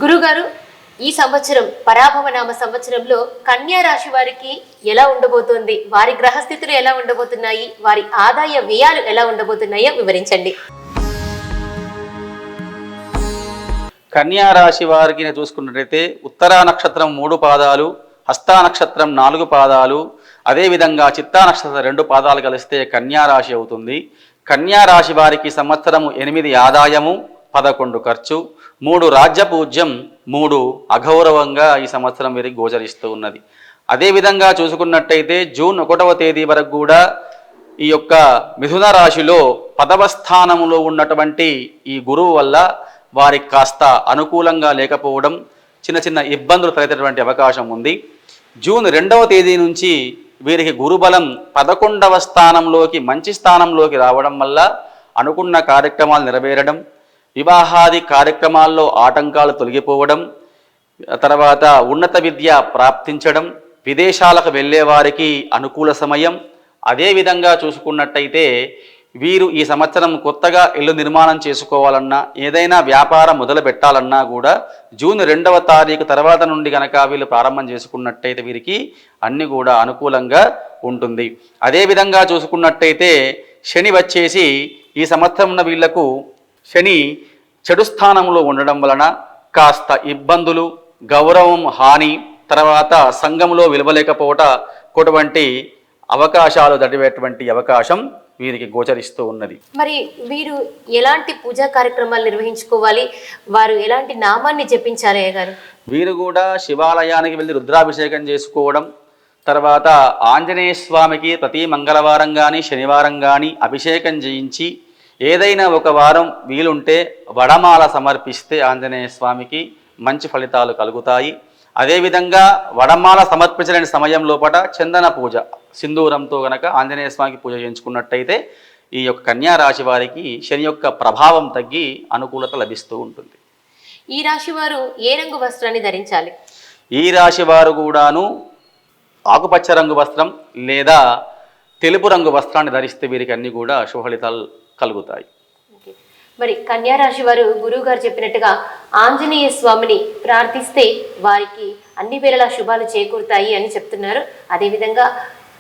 గురుగారు, ఈ సంవత్సరం పరాభవ నామ సంవత్సరంలో కన్యా రాశి వారికి ఎలా ఉండబోతోంది, వారి గ్రహస్థితులు ఎలా ఉండబోతున్నాయి, వారి ఆదాయ వ్యయాలు ఎలా ఉండబోతున్నాయో వివరించండి. కన్యా రాశి వారికి చూసుకున్నట్లయితే ఉత్తరా నక్షత్రం 3 పాదాలు, హస్తా నక్షత్రం 4 పాదాలు, అదేవిధంగా చిత్తా నక్షత్రం 2 పాదాలు కలిస్తే కన్యా రాశి అవుతుంది. కన్యా రాశి వారికి సంవత్సరము 8 ఆదాయము, 11 ఖర్చు, 3 రాజ్యపూజ్యం, 3 అగౌరవంగా ఈ సంవత్సరం వీరికి గోచరిస్తూ ఉన్నది. అదేవిధంగా చూసుకున్నట్టయితే జూన్ 1వ తేదీ వరకు కూడా ఈ యొక్క మిథున రాశిలో 10వ స్థానంలో ఉన్నటువంటి ఈ గురువు వల్ల వారికి కాస్త అనుకూలంగా లేకపోవడం, చిన్న చిన్న ఇబ్బందులు తలెత్తేటువంటి అవకాశం ఉంది. జూన్ 2వ తేదీ నుంచి వీరికి గురుబలం 11వ స్థానంలోకి, మంచి స్థానంలోకి రావడం వల్ల అనుకున్న కార్యక్రమాలు నెరవేరడం, వివాహాది కార్యక్రమాల్లో ఆటంకాలు తొలగిపోవడం, తర్వాత ఉన్నత విద్య ప్రాప్తించడం, విదేశాలకు వెళ్ళే వారికి అనుకూల సమయం. అదేవిధంగా చూసుకున్నట్టయితే వీరు ఈ సంవత్సరం కొత్తగా ఇల్లు నిర్మాణం చేసుకోవాలన్నా, ఏదైనా వ్యాపారం మొదలు పెట్టాలన్నా కూడా జూన్ 2వ తారీఖు తర్వాత నుండి కనుక వీళ్ళు ప్రారంభం చేసుకున్నట్టయితే వీరికి అన్ని కూడా అనుకూలంగా ఉంటుంది. అదేవిధంగా చూసుకున్నట్టయితే శని వచ్చేసి ఈ సంవత్సరం ఉన్న వీళ్లకు శని చెడు స్థానంలో ఉండడం వలన కాస్త ఇబ్బందులు, గౌరవం హాని, తర్వాత సంఘంలో విలువలేకపోవటువంటి అవకాశాలు దటివేటువంటి అవకాశం వీరికి గోచరిస్తూ ఉన్నది. మరి వీరు ఎలాంటి పూజా కార్యక్రమాలు నిర్వహించుకోవాలి, వారు ఎలాంటి నామాన్ని జపించాలి గారు? వీరు కూడా శివాలయానికి వెళ్ళి రుద్రాభిషేకం చేసుకోవడం, తర్వాత ఆంజనేయ స్వామికి ప్రతి మంగళవారం కానీ శనివారం కానీ అభిషేకం చేయించి, ఏదైనా ఒక వారం వీలుంటే వడమాల సమర్పిస్తే ఆంజనేయ స్వామికి మంచి ఫలితాలు కలుగుతాయి. అదేవిధంగా వడమాల సమర్పించలేని సమయం లోపల చందన పూజ, సింధూరంతో గనక ఆంజనేయ స్వామికి పూజ చేయించుకున్నట్టయితే ఈ యొక్క కన్యా రాశి వారికి శని యొక్క ప్రభావం తగ్గి అనుకూలత లభిస్తూ ఉంటుంది. ఈ రాశి వారు ఏ రంగు వస్త్రాన్ని ధరించాలి? ఈ రాశి వారు కూడాను ఆకుపచ్చ రంగు వస్త్రం లేదా తెలుపు రంగు వస్త్రాన్ని ధరిస్తే వీరికి అన్ని కూడా శుభ ఫలితాలు కలుగుతాయి. మరి కన్యా రాశి వారు గురువు గారు చెప్పినట్టుగా ఆంజనేయ స్వామిని ప్రార్థిస్తే వారికి అన్ని వేళలా శుభాలు చేకూరుతాయి అని చెప్తున్నారు. అదేవిధంగా